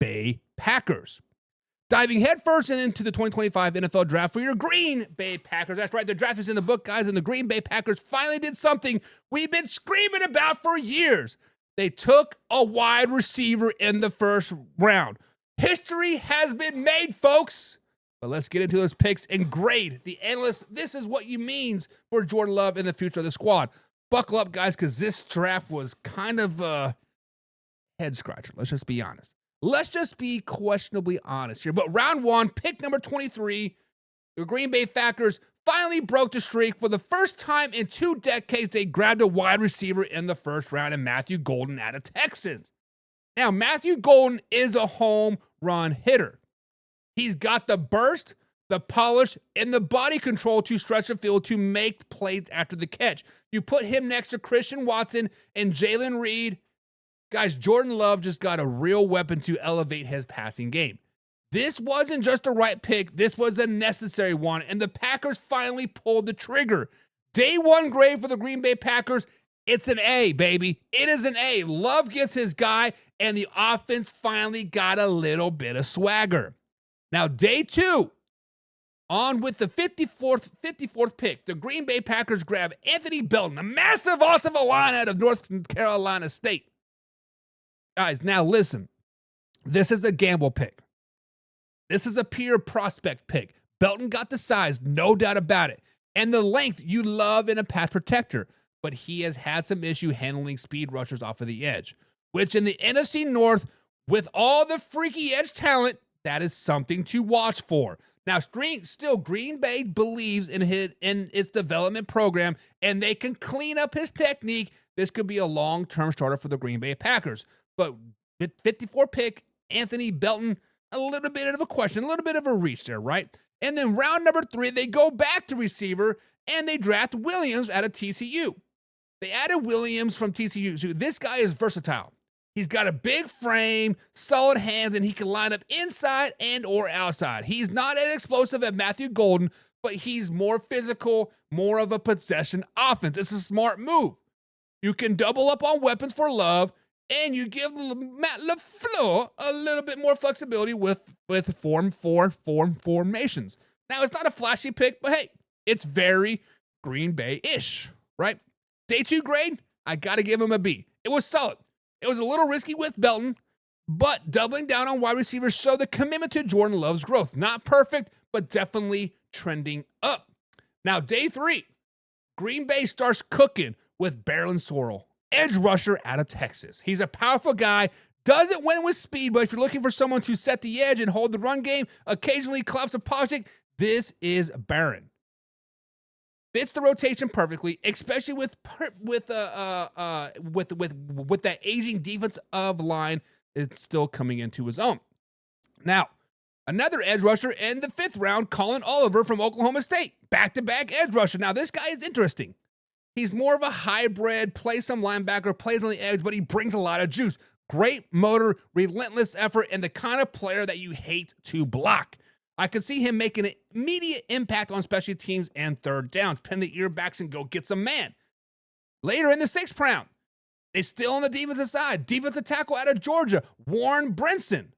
Bay Packers. Diving headfirst into the 2025 NFL Draft for your Green Bay Packers. That's right, the draft is in the book, guys, and the Green Bay Packers finally did something we've been screaming about for years. They took a wide receiver in the first round. History has been made, folks. But let's get into those picks and grade the analysts. This is what you means for Jordan Love in the future of the squad. Buckle up, guys, because this draft was kind of a head scratcher. Let's just be honest. Let's just be questionably honest here. But round one, pick number 23, the Green Bay Packers finally broke the streak. For the first time in 2 decades, they grabbed a wide receiver in the first round, and Matthew Golden out of Texans. Now, Matthew Golden is a home run hitter. He's got the burst, the polish, and the body control to stretch the field to make plays after the catch. You put him next to Christian Watson and Jalen Reed. Guys, Jordan Love just got a real weapon to elevate his passing game. This wasn't just a right pick. This was a necessary one, and the Packers finally pulled the trigger. Day one grade for the Green Bay Packers, it's an A, baby. It is an A. Love gets his guy, and the offense finally got a little bit of swagger. Now, day two, on with the 54th pick, the Green Bay Packers grab Anthony Belton, a massive offensive line out of North Carolina State. Guys, now listen. This is a gamble pick. This is a pure prospect pick. Belton got the size, no doubt about it, and the length you love in a pass protector, but he has had some issue handling speed rushers off of the edge, which in the NFC North, with all the freaky edge talent, that is something to watch for. Now, still, Green Bay believes in its development program, and they can clean up his technique. This could be a long-term starter for the Green Bay Packers. But with 54 pick, Anthony Belton, a little bit of a question, a little bit of a reach there, right? And then round number 3, they go back to receiver, and they draft Williams out of TCU. They added Williams from TCU. So this guy is versatile. He's got a big frame, solid hands, and he can line up inside and or outside. He's not as explosive as Matthew Golden, but he's more physical, more of a possession offense. It's a smart move. You can double up on weapons for Love, and you give Matt LaFleur a little bit more flexibility with formations. Now, it's not a flashy pick, but hey, it's very Green Bay-ish, right? Day 2 grade, I got to give him a B. It was solid. It was a little risky with Belton, but doubling down on wide receivers showed the commitment to Jordan Love's growth. Not perfect, but definitely trending up. Now, day 3, Green Bay starts cooking with Barron Sorrell, edge rusher out of Texas. He's a powerful guy, doesn't win with speed, but if you're looking for someone to set the edge and hold the run game, occasionally collapse a pocket, this is Barron. Fits the rotation perfectly, especially with that aging defensive line. It's still coming into his own. Now, another edge rusher in the 5th round, Colin Oliver from Oklahoma State. Back-to-back edge rusher. Now, this guy is interesting. He's more of a hybrid, plays some linebacker, plays on the edge, but he brings a lot of juice. Great motor, relentless effort, and the kind of player that you hate to block. I could see him making an immediate impact on special teams and third downs. Pin the earbacks and go get some man. Later in the 6th round, they still on the defensive side. Defensive tackle out of Georgia, Warren Brinson.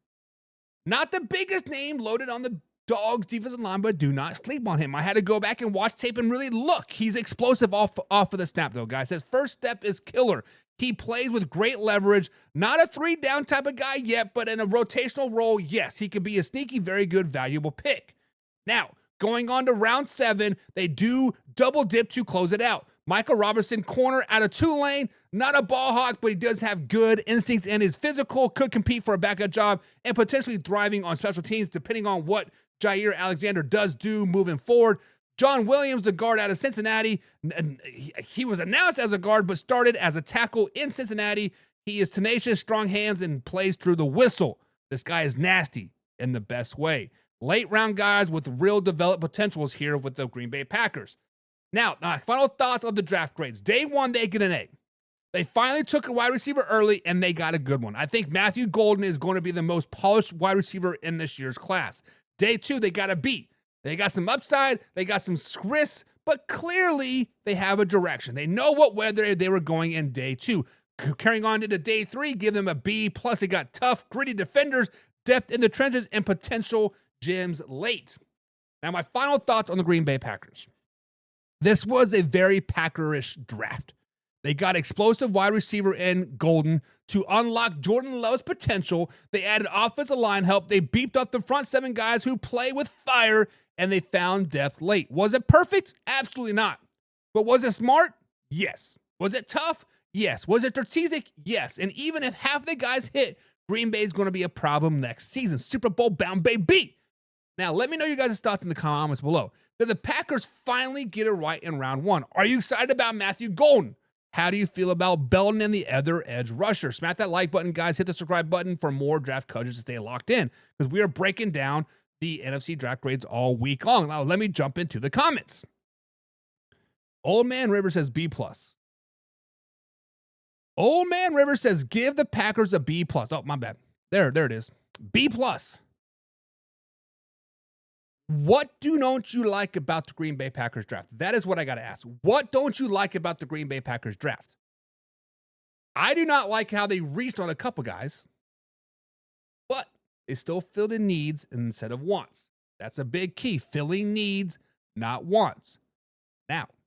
Not the biggest name loaded on the Dogs defensive line, but do not sleep on him. I had to go back and watch tape and really look. He's explosive off of the snap, though, guys. His first step is killer. He plays with great leverage. Not a 3-down type of guy yet, but in a rotational role, yes, he could be a sneaky, very good, valuable pick. Now, going on to round 7, they do double dip to close it out. Michael Robertson, corner out of Tulane, not a ball hawk, but he does have good instincts and is physical, could compete for a backup job, and potentially thriving on special teams, depending on what Jair Alexander does do moving forward. John Williams, the guard out of Cincinnati. He was announced as a guard, but started as a tackle in Cincinnati. He is tenacious, strong hands, and plays through the whistle. This guy is nasty in the best way. Late round guys with real developed potentials here with the Green Bay Packers. Now, final thoughts of the draft grades. Day 1, they get an A. They finally took a wide receiver early, and they got a good one. I think Matthew Golden is going to be the most polished wide receiver in this year's class. Day 2, they got a B. They got some upside, they got some risks, but clearly they have a direction. They know what weather they were going in day 2. Carrying on into day 3, give them a B+. They got tough, gritty defenders, depth in the trenches, and potential gems late. Now, my final thoughts on the Green Bay Packers. This was a very Packerish draft. They got explosive wide receiver in Golden to unlock Jordan Love's potential. They added offensive line help. They beefed up the front 7 guys who play with fire, and they found depth late. Was it perfect? Absolutely not. But was it smart? Yes. Was it tough? Yes. Was it strategic? Yes. And even if half the guys hit, Green Bay is going to be a problem next season. Super Bowl bound, baby. Now, let me know your guys' thoughts in the comments below. Did the Packers finally get it right in round 1? Are you excited about Matthew Golden? How do you feel about Belton and the other edge rusher? Smash that like button, guys. Hit the subscribe button for more draft coverage to stay locked in, because we are breaking down the NFC draft grades all week long. Now, let me jump into the comments. Old Man River says B+. Old Man River says give the Packers a B+. Oh, my bad. There it is. B+. What don't you like about the Green Bay Packers draft? That is what I got to ask. What don't you like about the Green Bay Packers draft? I do not like how they reached on a couple guys, but they still filled in needs instead of wants. That's a big key. Filling needs, not wants. Now,